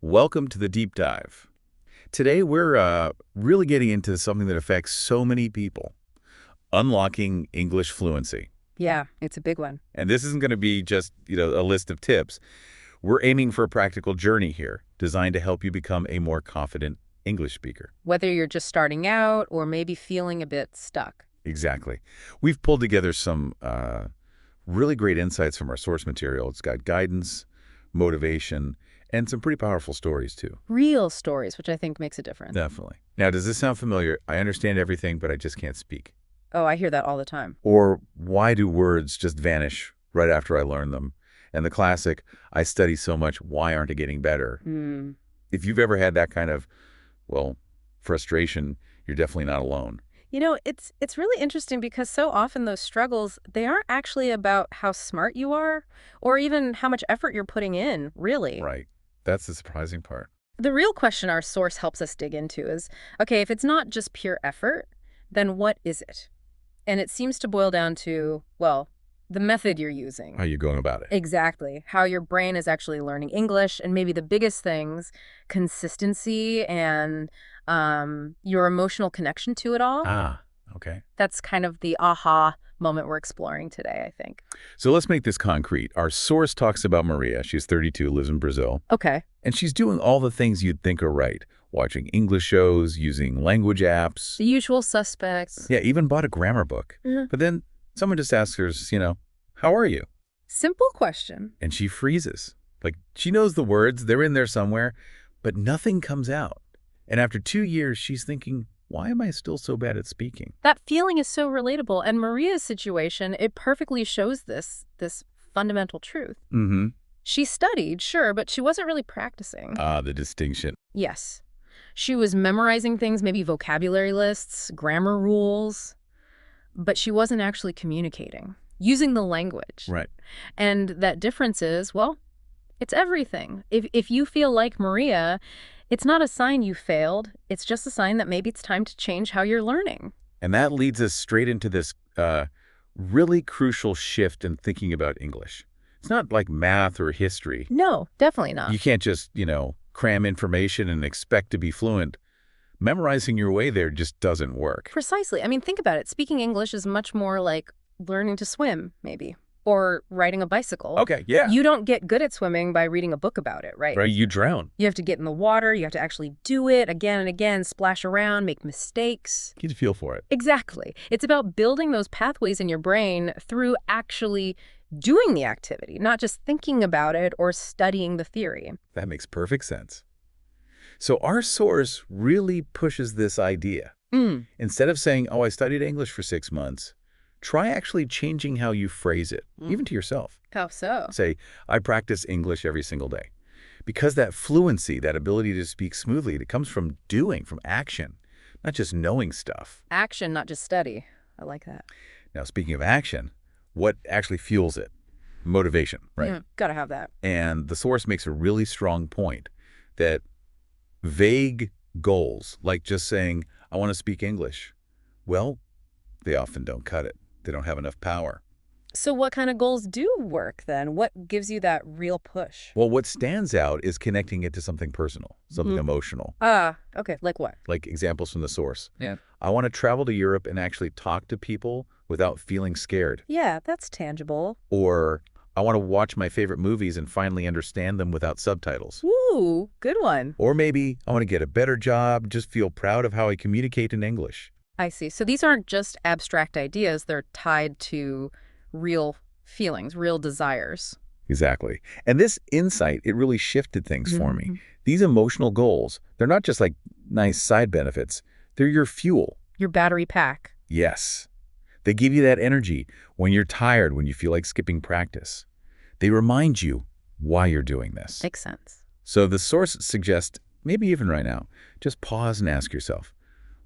Welcome to the deep dive. Today we're really getting into something that affects so many people, unlocking English fluency. Yeah, it's a big one. And this isn't going to be just, a list of tips. We're aiming for a practical journey here, designed to help you become a more confident English speaker. Whether you're just starting out or maybe feeling a bit stuck. Exactly. We've pulled together some really great insights from our source material. It's got guidance, motivation, and some pretty powerful stories, too. Real stories, which I think makes a difference. Definitely. Now, does this sound familiar? I understand everything, but I just can't speak. Oh, I hear that all the time. Or why do words just vanish right after I learn them? And the classic, I study so much, why aren't I getting better? If you've ever had that kind of, frustration, you're definitely not alone. You know, it's really interesting because so often those struggles, they aren't actually about how smart you are or even how much effort you're putting in, really. Right. That's the surprising part. The real question our source helps us dig into is, okay, if it's not just pure effort, then what is it? And it seems to boil down to, the method you're using. How are you going about it? Exactly. How your brain is actually learning English, and maybe the biggest things, consistency and your emotional connection to it all. Ah, okay. That's kind of the aha moment we're exploring today, I think. So let's make this concrete. Our source talks about Maria. She's 32, lives in Brazil. Okay. And she's doing all the things you'd think are right. Watching English shows, using language apps. The usual suspects. Yeah, even bought a grammar book. But then someone just asks her, how are you? Simple question. And she freezes. Like, she knows the words, they're in there somewhere, but nothing comes out. And after 2 years, she's thinking, why am I still so bad at speaking? That feeling is so relatable. And Maria's situation, it perfectly shows this fundamental truth. She studied, sure, but she wasn't really practicing. Ah, the distinction. Yes. She was memorizing things, maybe vocabulary lists, grammar rules, but she wasn't actually communicating, using the language. Right. And that difference is, it's everything. If you feel like Maria, it's not a sign you failed. It's just a sign that maybe it's time to change how you're learning. And that leads us straight into this really crucial shift in thinking about English. It's not like math or history. No, definitely not. You can't just, cram information and expect to be fluent. Memorizing your way there just doesn't work. Precisely. I mean, think about it. Speaking English is much more like learning to swim, maybe, or riding a bicycle. Okay, yeah. You don't get good at swimming by reading a book about it, right? Right, you drown. You have to get in the water. You have to actually do it again and again, splash around, make mistakes. Get a feel for it. Exactly. It's about building those pathways in your brain through actually doing the activity, not just thinking about it or studying the theory. That makes perfect sense. So our source really pushes this idea. Instead of saying, I studied English for 6 months, try actually changing how you phrase it, even to yourself. How so? Say, I practice English every single day. Because that fluency, that ability to speak smoothly, it comes from doing, from action, not just knowing stuff. Action, not just study. I like that. Now, speaking of action, what actually fuels it? Motivation, right? Gotta have that. And the source makes a really strong point that vague goals, like just saying, I want to speak English, they often don't cut it. They don't have enough power. So what kind of goals do work then? What gives you that real push? Well, what stands out is connecting it to something personal, something emotional. Okay. Like what? Like examples from the source. Yeah. I want to travel to Europe and actually talk to people without feeling scared. Yeah, that's tangible. Or I want to watch my favorite movies and finally understand them without subtitles. Ooh, good one. Or maybe I want to get a better job, just feel proud of how I communicate in English. I see. So these aren't just abstract ideas. They're tied to real feelings, real desires. Exactly. And this insight, it really shifted things for me. These emotional goals, they're not just like nice side benefits. They're your fuel. Your battery pack. Yes. They give you that energy when you're tired, when you feel like skipping practice. They remind you why you're doing this. Makes sense. So the source suggests, maybe even right now, just pause and ask yourself,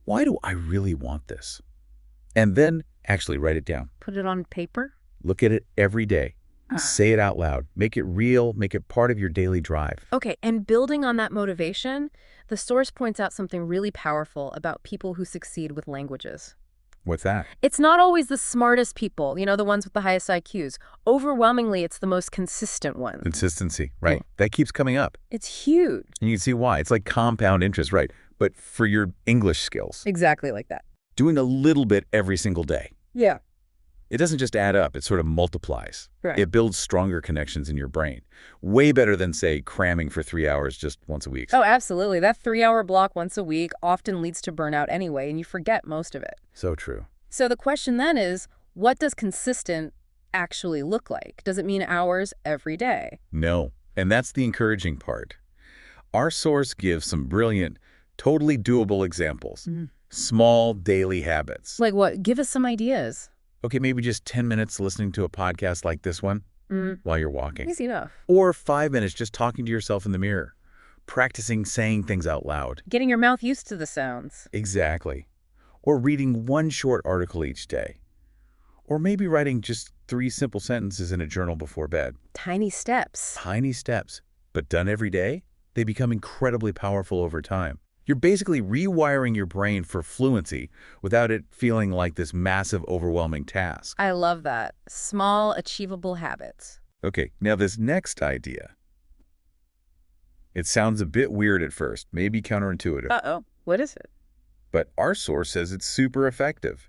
why do I really want this? And then actually write it down. Put it on paper? Look at it every day. Say it out loud. Make it real. Make it part of your daily drive. Okay, and building on that motivation, the source points out something really powerful about people who succeed with languages. What's that? It's not always the smartest people, the ones with the highest IQs. Overwhelmingly, it's the most consistent ones. Consistency, right? That keeps coming up. It's huge. And you can see why. It's like compound interest, right? But for your English skills. Exactly like that. Doing a little bit every single day. Yeah. It doesn't just add up, it sort of multiplies. Right. It builds stronger connections in your brain. Way better than, say, cramming for 3 hours just once a week. Oh, absolutely. That 3-hour block once a week often leads to burnout anyway, and you forget most of it. So true. So the question then is, what does consistent actually look like? Does it mean hours every day? No. And that's the encouraging part. Our source gives some brilliant, totally doable examples. Small daily habits. Like what? Give us some ideas. Okay, maybe just 10 minutes listening to a podcast like this one while you're walking. Easy enough. Or 5 minutes just talking to yourself in the mirror, practicing saying things out loud. Getting your mouth used to the sounds. Exactly. Or reading one short article each day. Or maybe writing just 3 simple sentences in a journal before bed. Tiny steps. Tiny steps, but done every day, they become incredibly powerful over time. You're basically rewiring your brain for fluency without it feeling like this massive, overwhelming task. I love that. Small, achievable habits. Okay, now this next idea. It sounds a bit weird at first, maybe counterintuitive, Uh-oh. What is it? but our source says it's super effective.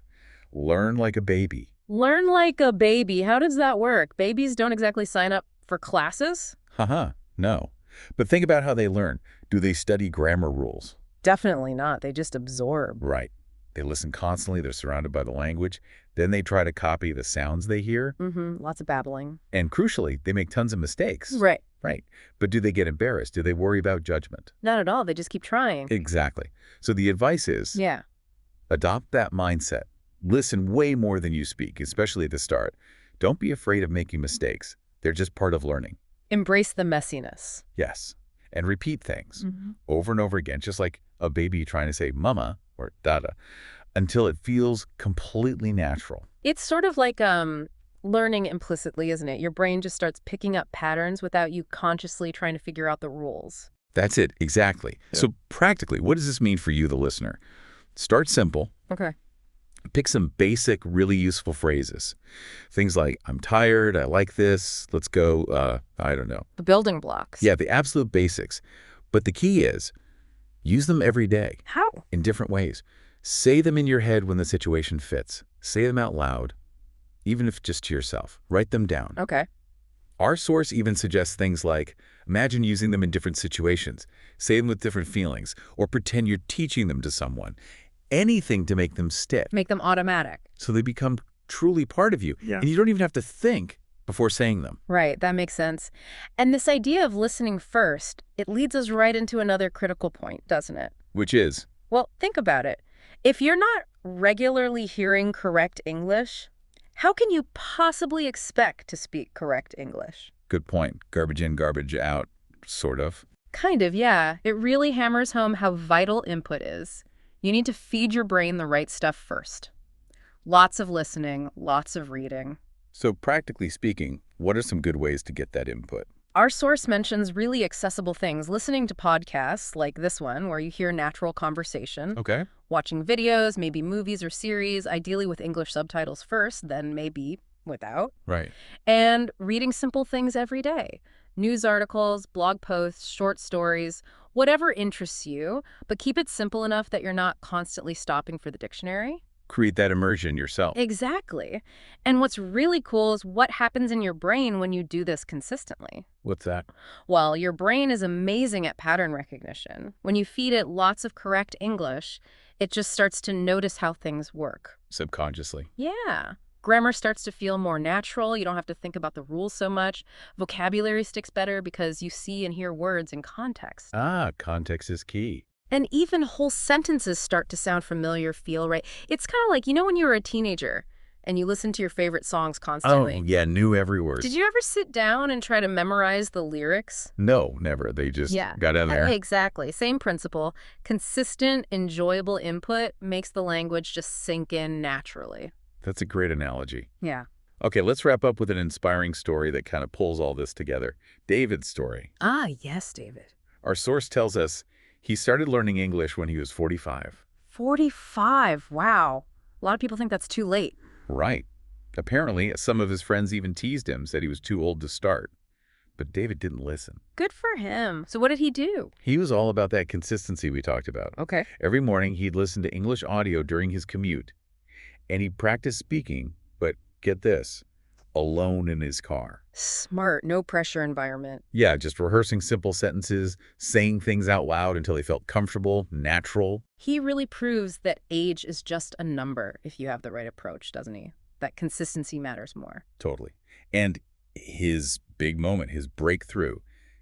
Learn like a baby. Learn like a baby. How does that work? Babies don't exactly sign up for classes? Haha, no. But think about how they learn. Do they study grammar rules? Definitely not. They just absorb. Right. They listen constantly. They're surrounded by the language. Then they try to copy the sounds they hear. Lots of babbling. And crucially, they make tons of mistakes. Right. Right. But do they get embarrassed? Do they worry about judgment? Not at all. They just keep trying. Exactly. So the advice is Yeah. adopt that mindset. Listen way more than you speak, especially at the start. Don't be afraid of making mistakes. They're just part of learning. Embrace the messiness. Yes. And repeat things over and over again, just like a baby trying to say mama or dada, until it feels completely natural. It's sort of like learning implicitly, isn't it? Your brain just starts picking up patterns without you consciously trying to figure out the rules. That's it, exactly. Yeah. So practically, what does this mean for you, the listener? Start simple. Okay. Pick some basic, really useful phrases. Things like, I'm tired, I like this, let's go, I don't know. The building blocks. Yeah, the absolute basics. But the key is, use them every day. How? In different ways. Say them in your head when the situation fits. Say them out loud, even if just to yourself. Write them down. Okay. Our source even suggests things like, imagine using them in different situations, say them with different feelings, or pretend you're teaching them to someone. Anything to make them stick. Make them automatic. So they become truly part of you. Yeah. And you don't even have to think before saying them. Right, that makes sense. And this idea of listening first, it leads us right into another critical point, doesn't it? Which is, Well, think about it. If you're not regularly hearing correct English, how can you possibly expect to speak correct English? good point, garbage in, garbage out, sort of. Kind of, yeah. It really hammers home how vital input is. You need to feed your brain the right stuff first. Lots of listening, lots of reading. So practically speaking, what are some good ways to get that input? Our source mentions really accessible things, listening to podcasts like this one, where you hear natural conversation, Okay. watching videos, maybe movies or series, ideally with English subtitles first, then maybe without, Right. and reading simple things every day. News articles, blog posts, short stories, whatever interests you, but keep it simple enough that you're not constantly stopping for the dictionary. Create that immersion yourself. Exactly. And what's really cool is what happens in your brain when you do this consistently. What's that? Well, your brain is amazing at pattern recognition. When you feed it lots of correct English, it just starts to notice how things work. Subconsciously. Yeah. Grammar starts to feel more natural. You don't have to think about the rules so much. Vocabulary sticks better because you see and hear words in context. Ah, context is key. And even whole sentences start to sound familiar, feel right. It's kind of like, when you were a teenager and you listen to your favorite songs constantly. Oh, yeah, knew every word. Did you ever sit down and try to memorize the lyrics? No, never. They just got in there. Exactly. Same principle. Consistent, enjoyable input makes the language just sink in naturally. That's a great analogy. Yeah. Okay, let's wrap up with an inspiring story that kind of pulls all this together. David's story. Ah, yes, David. Our source tells us he started learning English when he was 45. 45. Wow. A lot of people think that's too late. Right. Apparently, some of his friends even teased him, said he was too old to start. But David didn't listen. Good for him. So what did he do? He was all about that consistency we talked about. Okay. Every morning, he'd listen to English audio during his commute, and he'd practice speaking, but get this, alone in his car. Smart, no pressure environment. Yeah, just rehearsing simple sentences, saying things out loud until he felt comfortable, natural. He really proves that age is just a number if you have the right approach, doesn't he? That consistency matters more. Totally. And his big moment, his breakthrough,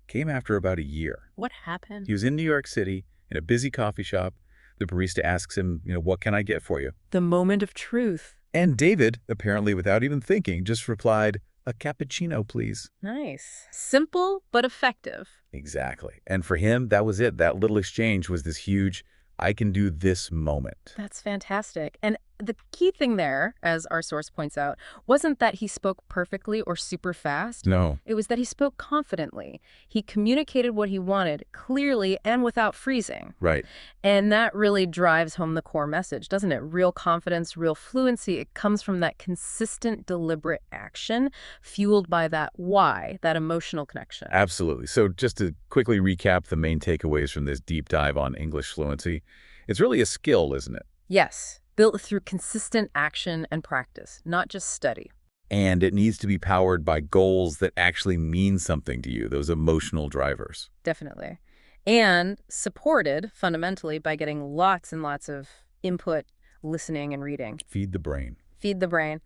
came after about a year. What happened? He was in New York City in a busy coffee shop. The barista asks him, what can I get for you? The moment of truth. And David, apparently without even thinking, just replied, a cappuccino, please. Nice. Simple, but effective. Exactly. And for him, that was it. That little exchange was this huge, I can do this moment. That's fantastic. And the key thing there, as our source points out, wasn't that he spoke perfectly or super fast. No. It was that he spoke confidently. He communicated what he wanted clearly and without freezing. Right. And that really drives home the core message, doesn't it? Real confidence, real fluency. It comes from that consistent, deliberate action fueled by that why, that emotional connection. Absolutely. So just to quickly recap the main takeaways from this deep dive on English fluency, it's really a skill, isn't it? Yes, built through consistent action and practice, not just study. And it needs to be powered by goals that actually mean something to you, those emotional drivers. Definitely. And supported fundamentally by getting lots and lots of input, listening and reading. Feed the brain. Feed the brain.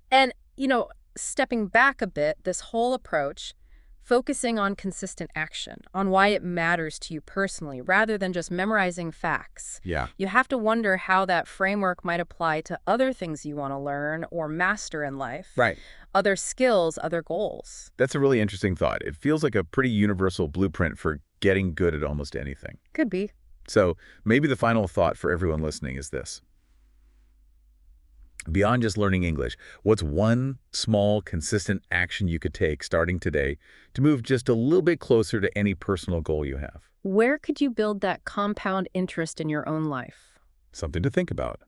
And, stepping back a bit, this whole approach, focusing on consistent action, on why it matters to you personally, rather than just memorizing facts. Yeah. You have to wonder how that framework might apply to other things you want to learn or master in life. Right. Other skills, other goals. That's a really interesting thought. It feels like a pretty universal blueprint for getting good at almost anything. Could be. So maybe the final thought for everyone listening is this. Beyond just learning English, what's one small, consistent action you could take starting today to move just a little bit closer to any personal goal you have? Where could you build that compound interest in your own life? Something to think about.